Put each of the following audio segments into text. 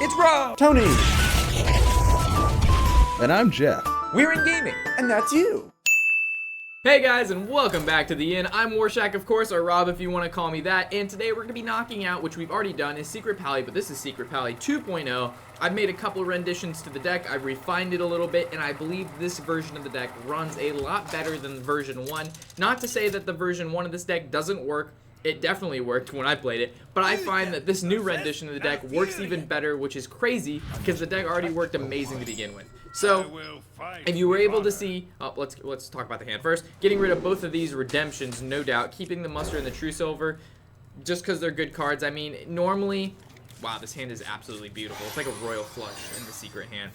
It's Rob! Tony! And I'm Jeff. We're in gaming. And that's you. Hey guys, and welcome back to the Inn. I'm Warshack, of course, or Rob if you want to call me that, and today we're going to be knocking out, which we've already done, is Secret Pally, but this is Secret Pally 2.0. I've made a couple of renditions to the deck, I've refined it a little bit, and I believe this version of the deck runs a lot better than version 1. Not to say that the version 1 of this deck doesn't work. It definitely worked when I played it, but I find that this new rendition of the deck works even better, which is crazy, because the deck already worked amazing to begin with. So, if you were able to see, let's talk about the hand first. Getting rid of both of these redemptions, no doubt. Keeping the muster and the true silver, just because they're good cards. I mean, normally, wow, this hand is absolutely beautiful. It's like a royal flush in the secret hand.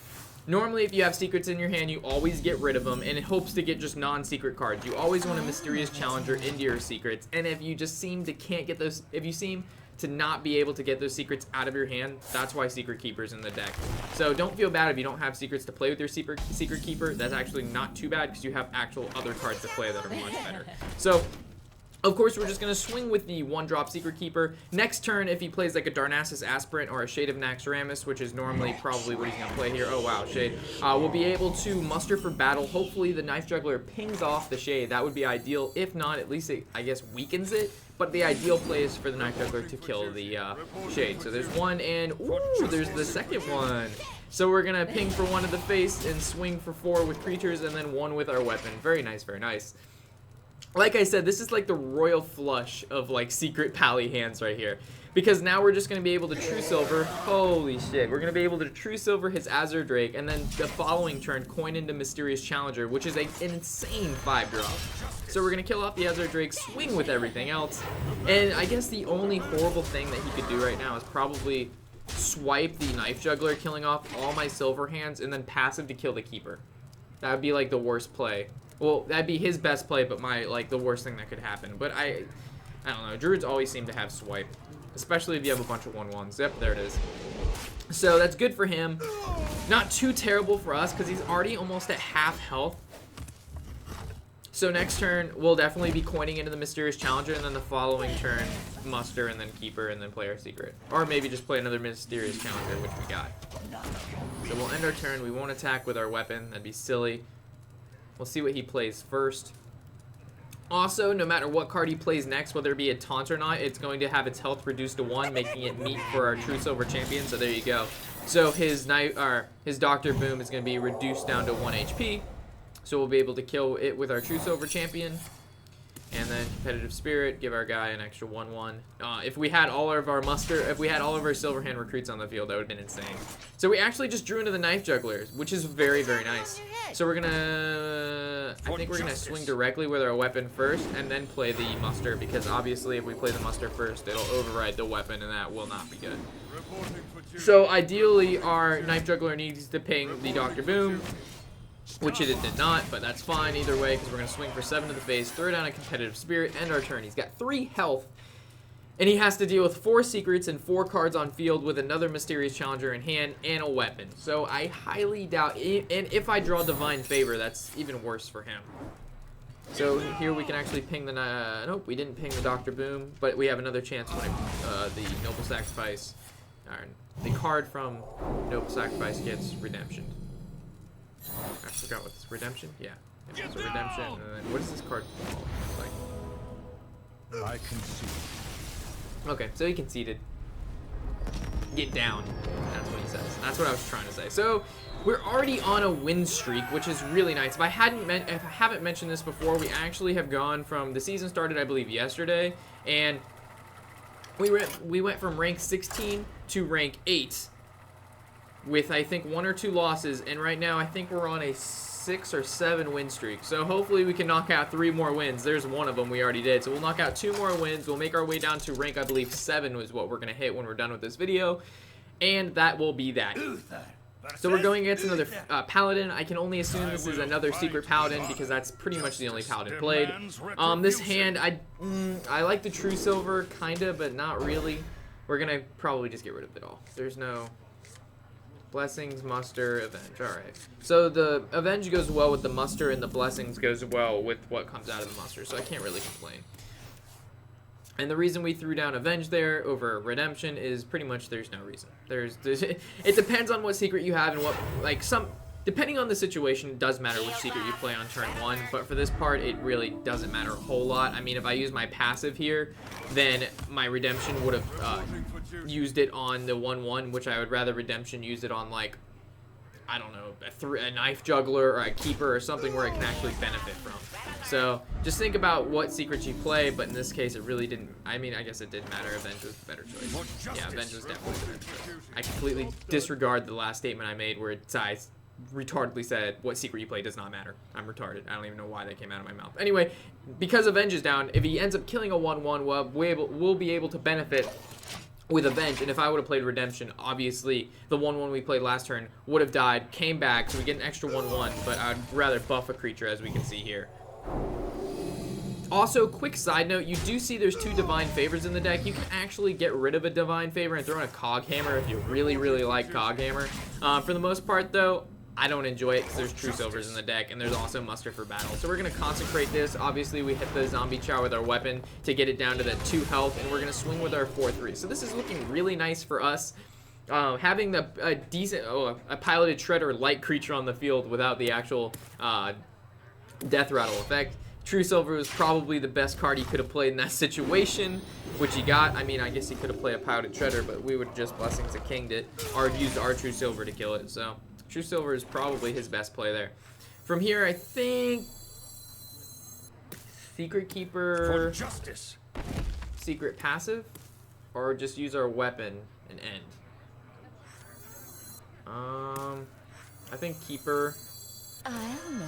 Normally, if you have secrets in your hand, you always get rid of them, and it hopes to get just non-secret cards. You always want a mysterious challenger into your secrets, and if you just seem to can't get those, if you seem to not be able to get those secrets out of your hand, that's why Secret Keeper's in the deck. So don't feel bad if you don't have secrets to play with your Secret Keeper. That's actually not too bad, because you have actual other cards to play that are much better. So, of course, we're just going to swing with the 1-drop Secret Keeper. Next turn, if he plays like a Darnassus Aspirant or a Shade of Naxxramas, which is normally probably what he's going to play here. Oh, wow, Shade. We'll be able to muster for battle. Hopefully, the Knife Juggler pings off the Shade. That would be ideal. If not, at least it, I guess, weakens it. But the ideal play is for the Knife Juggler to kill the Shade. So there's one, and ooh, there's the second one. So we're going to ping for 1 to the face and swing for 4 with creatures, and then 1 with our weapon. Very nice, very nice. Like I said, this is like the royal flush of like Secret Pally hands right here. Because now we're just going to be able to True Silver. Holy shit. We're going to be able to True Silver his Azure Drake, and then the following turn coin into Mysterious Challenger, which is an insane 5-drop. So we're going to kill off the Azure Drake, swing with everything else. And I guess the only horrible thing that he could do right now is probably swipe the Knife Juggler, killing off all my silver hands, and then passive to kill the Keeper. That would be like the worst play. Well, that'd be his best play, but the worst thing that could happen. But I don't know. Druids always seem to have swipe, especially if you have a bunch of 1/1s. Yep, there it is. So that's good for him. Not too terrible for us, because he's already almost at half health. So next turn, we'll definitely be coining into the Mysterious Challenger, and then the following turn, Muster, and then Keeper, and then play our Secret. Or maybe just play another Mysterious Challenger, which we got. So we'll end our turn. We won't attack with our weapon. That'd be silly. We'll see what he plays first. Also, no matter what card he plays next, whether it be a taunt or not, it's going to have its health reduced to 1, making it meet for our True Silver champion. So there you go. So his Dr. Boom is going to be reduced down to 1 HP. So we'll be able to kill it with our True Silver champion. And then Competitive Spirit, give our guy an extra 1/1. If we had all of our Silver Hand recruits on the field, that would have been insane. So we actually just drew into the Knife Jugglers, which is very, very nice. So we're gonna, I think we're gonna swing directly with our weapon first, and then play the Muster, because obviously if we play the Muster first, it'll override the weapon, and that will not be good. So ideally, our Knife Juggler needs to ping the Dr. Boom, which it did not, but that's fine either way, because we're going to swing for 7 to the face, throw down a Competitive Spirit, end our turn. He's got 3 health, and he has to deal with 4 secrets and 4 cards on field with another Mysterious Challenger in hand and a weapon. So I highly doubt, and if I draw Divine Favor, that's even worse for him. So here we can actually ping the, nope, we didn't ping the Dr. Boom, but we have another chance when the Noble Sacrifice, the card from Noble Sacrifice gets redemption. I forgot what this redemption. Yeah, it's a redemption. And then what is this card called? Like, I concede. Okay, so he conceded. Get down. That's what he says. That's what I was trying to say. So we're already on a win streak, which is really nice. If I haven't mentioned this before, we actually have gone from the season started, I believe, yesterday, and we went from rank 16 to rank 8. With, I think, 1 or 2 losses, and right now I think we're on a 6 or 7 win streak. So hopefully we can knock out 3 more wins. There's one of them we already did. So we'll knock out 2 more wins. We'll make our way down to rank, I believe, 7 was what we're going to hit when we're done with this video. And that will be that. So we're going against another Paladin. I can only assume this is another Secret Paladin, because that's pretty much the only Paladin played. This hand, I like the True Silver, kinda, but not really. We're going to probably just get rid of it all. There's no... Blessings, Muster, Avenge. Alright. So the Avenge goes well with the Muster, and the Blessings goes well with what comes out of the Muster, so I can't really complain. And the reason we threw down Avenge there over Redemption is pretty much there's no reason. It depends on what secret you have and what, like, depending on the situation, it does matter which secret you play on turn 1, but for this part, it really doesn't matter a whole lot. I mean, if I use my passive here, then my Redemption would have used it on the 1/1, which I would rather Redemption use it on, like, I don't know, a Knife Juggler or a Keeper or something where it can actually benefit from. So just think about what secrets you play, but in this case, it really didn't. I mean, I guess it did matter. Avenge was the better choice. Yeah, Avenge was definitely the better choice. I completely disregard the last statement I made where I retardedly said what secret you play does not matter. I'm retarded. I don't even know why that came out of my mouth. Anyway, because Avenge is down, if he ends up killing a 1/1, we'll be able to benefit with Avenge. And if I would have played Redemption, obviously the 1/1 we played last turn would have died, came back, so we get an extra 1/1, but I'd rather buff a creature, as we can see here. Also, quick side note, you do see there's 2 Divine Favors in the deck. You can actually get rid of a Divine Favor and throw in a Cog Hammer if you really, really like Cog Hammer. For the most part, though, I don't enjoy it because there's True Silvers in the deck, and there's also Muster for Battle. So we're going to consecrate this. Obviously, we hit the Zombie Chow with our weapon to get it down to that 2 health, and we're going to swing with our 4/3. So this is looking really nice for us. Having a decent, a piloted Shredder light creature on the field without the actual Death Rattle effect. True Silver was probably the best card he could have played in that situation, which he got. I mean, I guess he could have played a piloted Shredder, but we would have just Blessings of Kinged it, or used our True Silver to kill it. So True Silver is probably his best play there. From here, I think Secret Keeper, for justice. Secret Passive, or just use our weapon and end. I think Keeper,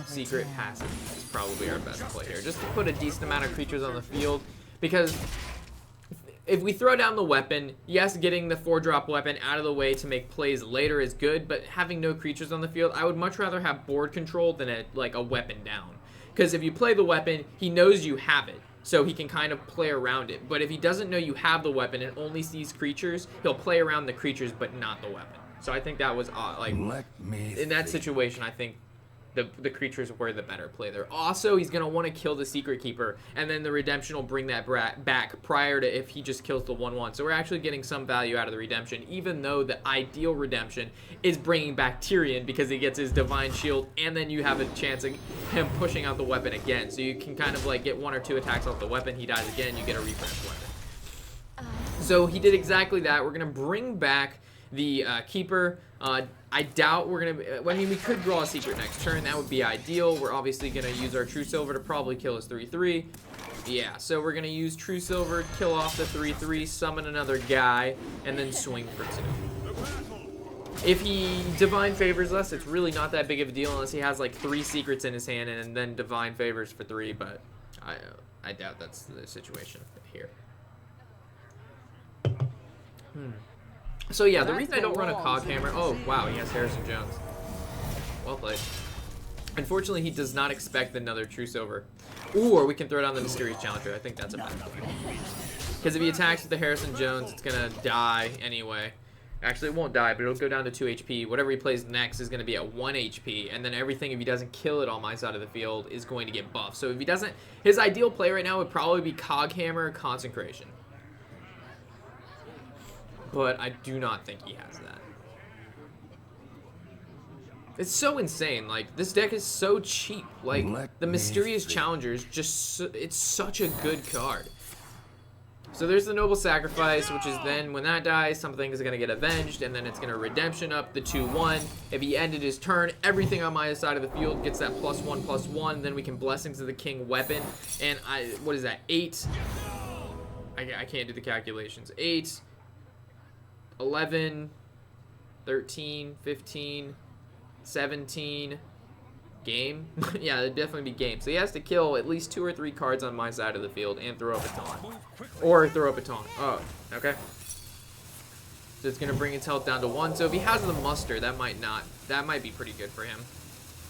Secret Passive is probably our best play here, just to put a decent amount of creatures on the field, because if we throw down the weapon, yes, getting the 4-drop weapon out of the way to make plays later is good, but having no creatures on the field, I would much rather have board control than a weapon down. Because if you play the weapon, he knows you have it, so he can kind of play around it. But if he doesn't know you have the weapon and only sees creatures, he'll play around the creatures but not the weapon. So I think that was in that situation, I think the creatures were the better play there. Also, he's going to want to kill the Secret Keeper, and then the Redemption will bring that back prior to if he just kills the 1/1. So we're actually getting some value out of the Redemption, even though the ideal Redemption is bringing back Tyrion because he gets his Divine Shield, and then you have a chance of him pushing out the weapon again. So you can kind of like get 1 or 2 attacks off the weapon, he dies again, you get a refresh weapon. So he did exactly that. We're going to bring back the Keeper. I doubt we're going to... I mean, we could draw a secret next turn. That would be ideal. We're obviously going to use our True Silver to probably kill his 3/3. Yeah, so we're going to use True Silver, kill off the 3/3, summon another guy, and then swing for 2. If he Divine Favors us, it's really not that big of a deal unless he has like 3 secrets in his hand and then Divine Favors for 3, but I doubt that's the situation here. So yeah, the reason I don't run a Cog Hammer... Oh, wow, he has Harrison Jones. Well played. Unfortunately, he does not expect another True Silver. Or we can throw down the Mysterious Challenger. I think that's a better play. Because if he attacks with the Harrison Jones, it's going to die anyway. Actually, it won't die, but it'll go down to 2 HP. Whatever he plays next is going to be at 1 HP. And then everything, if he doesn't kill it on my side of the field, is going to get buffed. So if he doesn't... His ideal play right now would probably be Cog Hammer or Consecration. But I do not think he has that. It's so insane. Like, this deck is so cheap. Like, the Mysterious Challenger is just... It's such a good card. So there's the Noble Sacrifice, which is then, when that dies, something is going to get avenged, and then it's going to Redemption up the 2/1. If he ended his turn, everything on my side of the field gets that +1/+1. Then we can Blessings of the King weapon. And what is that? 8. I can't do the calculations. 8... 11, 13, 15, 17, game. Yeah, it'd definitely be game. So he has to kill at least 2 or 3 cards on my side of the field and throw up a taunt. Or throw up a taunt. Oh, okay. So it's going to bring its health down to 1. So if he has the Muster, that might be pretty good for him.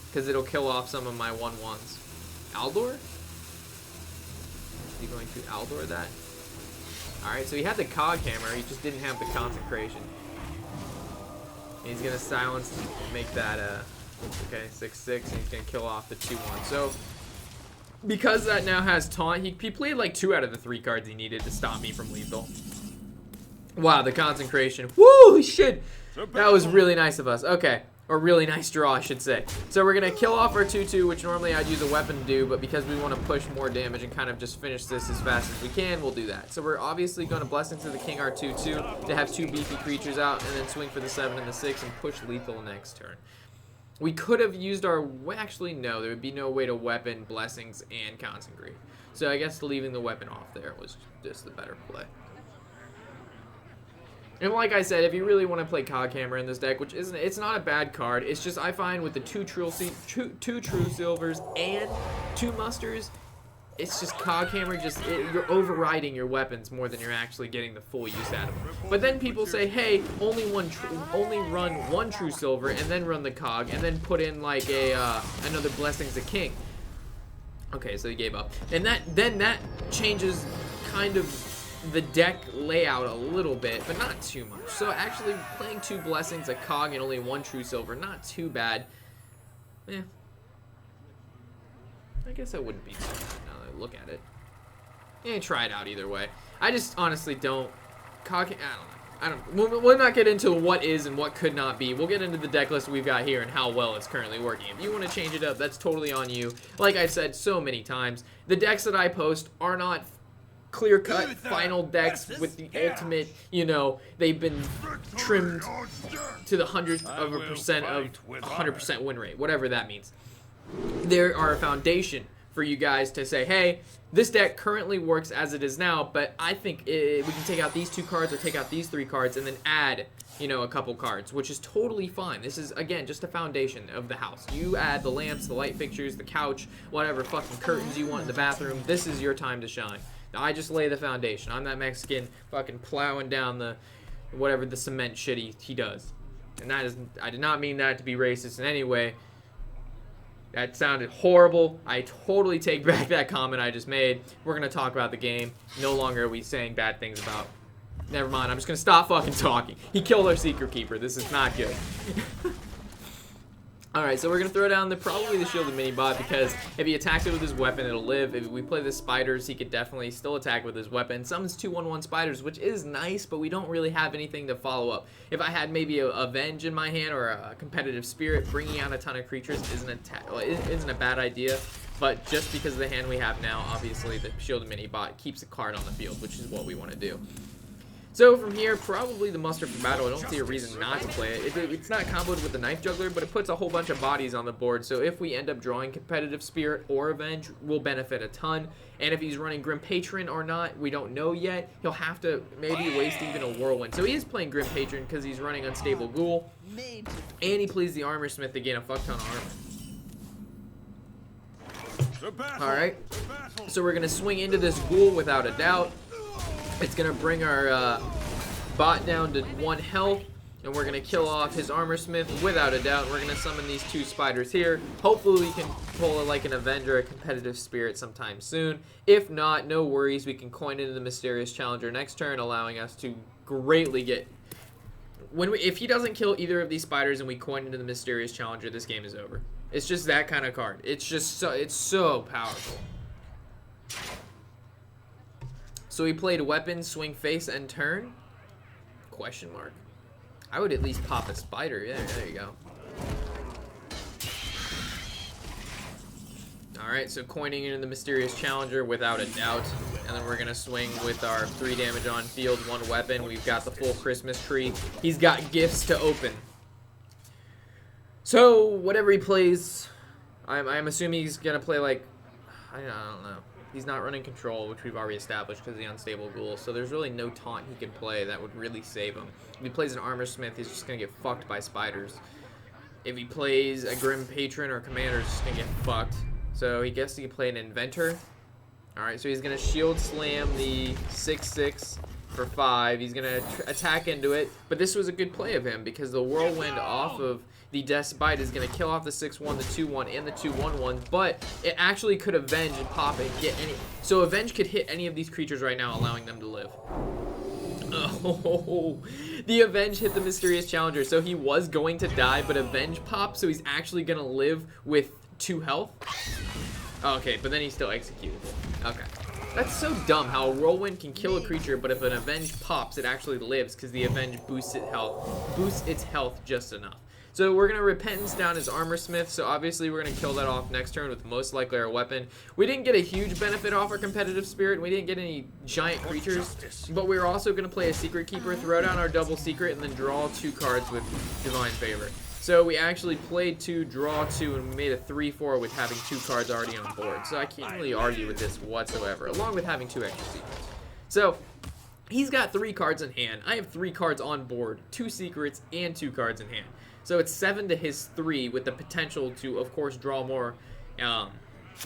Because it'll kill off some of my 1/1s. Aldor? Is he going to Aldor that? Alright, so he had the Cog Hammer, he just didn't have the Consecration. And he's going to silence, make that, okay, 6/6, and he's going to kill off the 2/1. So, because that now has taunt, he played like 2 out of the 3 cards he needed to stop me from lethal. Wow, the concentration. Woo, shit. That was really nice of us. Okay. Or really nice draw, I should say. So we're going to kill off our 2/2, which normally I'd use a weapon to do, but because we want to push more damage and kind of just finish this as fast as we can, we'll do that. So we're obviously going to Blessing to the King our 2/2 to have 2 beefy creatures out, and then swing for the 7 and the 6 and push lethal next turn. We could have used our... Actually, no. There would be no way to weapon Blessings and Consecrate. So I guess leaving the weapon off there was just the better play. And like I said, if you really want to play Coghammer in this deck, which isn't, it's not a bad card. It's just I find with the two true silvers and 2 musters, it's just Coghammer. You're overriding your weapons more than you're actually getting the full use out of them. But then people say, hey, only run 1 true silver and then run the Cog and then put in like another Blessings of King. Okay, so he gave up, and then that changes kind of the deck layout a little bit, but not too much. So actually playing 2 blessings, a Cog, and only 1 true silver, not too bad. Eh. I guess that wouldn't be too bad now that I look at it. Yeah, try it out either way. I just honestly don't. I don't know. We'll not get into what is and what could not be. We'll get into the deck list we've got here and how well it's currently working. If you want to change it up, that's totally on you. Like I've said so many times, the decks that I post are not clear-cut final decks with the ultimate, you know, they've been trimmed to the 100th of a percent of 100% win rate, whatever that means. There are a foundation for you guys to say, hey, this deck currently works as it is now, but I think we can take out these 2 cards or take out these 3 cards and then add, you know, a couple cards, which is totally fine. This is, again, just a foundation of the house. You add the lamps, the light fixtures, the couch, whatever fucking curtains you want in the bathroom. This is your time to shine. I just lay the foundation. I'm that Mexican fucking plowing down the whatever the cement shit he does. And that is, I did not mean that to be racist in any way. That sounded horrible. I totally take back that comment I just made. We're going to talk about the game. No longer are we saying bad things about... Never mind. I'm just going to stop fucking talking. He killed our Secret Keeper. This is not good. Alright, so we're going to throw down probably the Shielded Mini-Bot, because if he attacks it with his weapon, it'll live. If we play the Spiders, he could definitely still attack with his weapon. Summons 2/1/1 Spiders, which is nice, but we don't really have anything to follow up. If I had maybe a Avenge in my hand or a Competitive Spirit, bringing out a ton of creatures isn't a bad idea. But just because of the hand we have now, obviously the Shielded Mini-Bot keeps a card on the field, which is what we want to do. So from here, probably the Muster for Battle. I don't see a reason not to play it. It's not comboed with the Knife Juggler, but it puts a whole bunch of bodies on the board. So if we end up drawing Competitive Spirit or Avenge, we'll benefit a ton. And if he's running Grim Patron or not, we don't know yet. He'll have to maybe waste even a Whirlwind. So he is playing Grim Patron because he's running Unstable Ghoul. And he plays the Armor Smith to gain a fuck ton of armor. Alright, so we're going to swing into this Ghoul without a doubt. It's going to bring our bot down to 1 health, and we're going to kill off his Armor Smith without a doubt. We're going to summon these 2 spiders here. Hopefully we can pull like an Avenger, a Competitive Spirit sometime soon. If not, no worries. We can coin into the Mysterious Challenger next turn, allowing us to greatly get... If he doesn't kill either of these spiders and we coin into the Mysterious Challenger, this game is over. It's just that kind of card. It's just so powerful. So he played weapon, swing, face, and turn? Question mark. I would at least pop a spider. Yeah, there you go. Alright, so coining into the Mysterious Challenger without a doubt. And then we're going to swing with our 3 damage on field, 1 weapon. We've got the full Christmas tree. He's got gifts to open. So, whatever he plays, I'm assuming he's going to play like... I don't know. He's not running Control, which we've already established because of the Unstable Ghoul, so there's really no taunt he can play that would really save him. If he plays an Armor Smith, he's just going to get fucked by spiders. If he plays a Grim Patron or Commander, he's just going to get fucked. So he gets to play an Inventor. Alright, so he's going to Shield Slam the 6/6 for 5. He's going to attack into it, but this was a good play of him because the Whirlwind off of the Death Bite is going to kill off the 6/1, the 2/1, and the 2/1/1, but it actually could Avenge and pop and get any. So Avenge could hit any of these creatures right now, allowing them to live. Oh, the Avenge hit the Mysterious Challenger, so he was going to die, but Avenge popped, so he's actually going to live with 2 health. Oh, okay, but then he still executed it. Okay. That's so dumb how a whirlwind can kill a creature, but if an avenge pops, it actually lives because the avenge boosts its health just enough. So we're gonna repentance down his armor smith. So obviously we're gonna kill that off next turn with most likely our weapon. We didn't get a huge benefit off our competitive spirit. We didn't get any giant creatures, but we were also gonna play a secret keeper, throw down our double secret, and then draw 2 cards with divine favor. So we actually played 2, draw 2, and we made a 3-4 with having 2 cards already on board. So I can't really argue with this whatsoever, along with having 2 extra secrets. So he's got 3 cards in hand. I have 3 cards on board, 2 secrets, and 2 cards in hand. So it's 7 to his 3 with the potential to, of course, draw more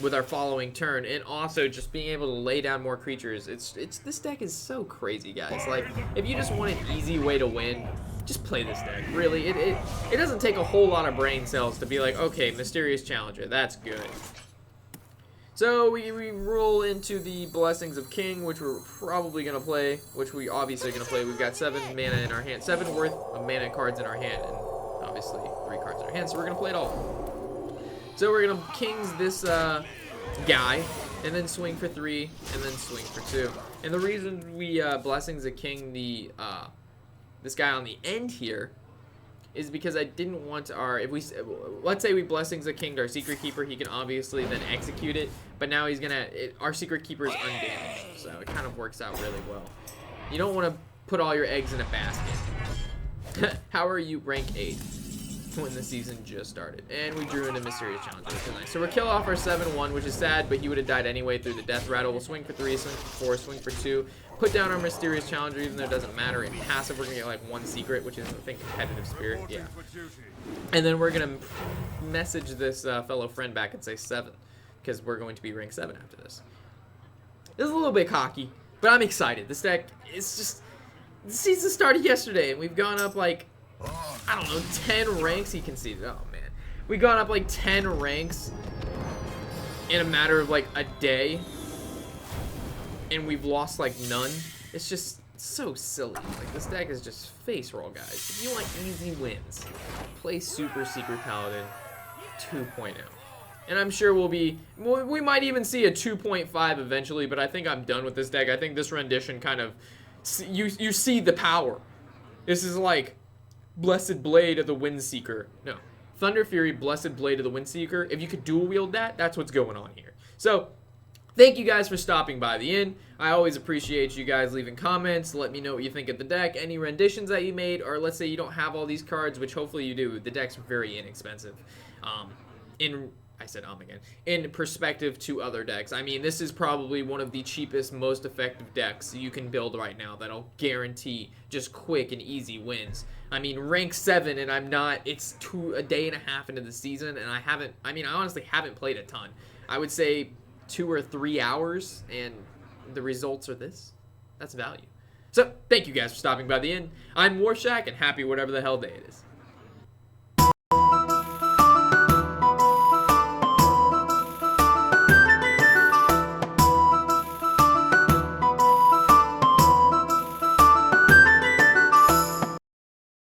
with our following turn, and also just being able to lay down more creatures. This deck is so crazy, guys. Like, if you just want an easy way to win, just play this deck. Really, it doesn't take a whole lot of brain cells to be like, okay, Mysterious Challenger, that's good. So we roll into the Blessings of King, which we're probably gonna play, which we obviously are gonna play. We've got 7 mana in our hand, 7 worth of mana cards in our hand, and obviously 3 cards in our hand, so we're gonna play it all. So we're gonna Kings this guy, and then swing for 3, and then swing for 2. And the reason we Blessings of King this guy on the end here is because I didn't want our, let's say we Blessings of King our Secret Keeper, he can obviously then execute it, but now he's gonna, our Secret Keeper is undamaged, so it kind of works out really well. You don't want to put all your eggs in a basket. How are you rank 8 when the season just started? And we drew into Mysterious Challenger, which is nice. So we're kill off our 7-1, which is sad, but he would have died anyway through the death rattle. We'll swing for 3, swing for 4, swing for 2. Put down our Mysterious Challenger, even though it doesn't matter. In passive, we're going to get like 1 secret, which is, I think, competitive spirit. Yeah. And then we're going to message this fellow friend back and say 7, because we're going to be rank 7 after this. This is a little bit cocky, but I'm excited. This deck is just... The season started yesterday, and we've gone up like, I don't know, 10 ranks. He conceded. Oh, man. We've gone up like 10 ranks in a matter of like a day. And we've lost like none. It's just so silly. Like, this deck is just face roll, guys. If you want easy wins, play Super Secret Paladin 2.0. And I'm sure we might even see a 2.5 eventually, but I think I'm done with this deck. I think this rendition kind of, you see the power. This is like Blessed Blade of the Windseeker. No, Thunder Fury, Blessed Blade of the Windseeker. If you could dual wield that, that's what's going on here. So, thank you guys for stopping by the inn. I always appreciate you guys leaving comments. Let me know what you think of the deck, any renditions that you made, or let's say you don't have all these cards, which hopefully you do. The deck's very inexpensive. In perspective to other decks. I mean, this is probably one of the cheapest, most effective decks you can build right now that'll guarantee just quick and easy wins. I mean, rank 7, and I'm not, it's a day and a half into the season, and I honestly haven't played a ton. I would say 2 or 3 hours, and the results are this. That's value. So, thank you guys for stopping by the inn. I'm Warshack, and happy whatever the hell day it is.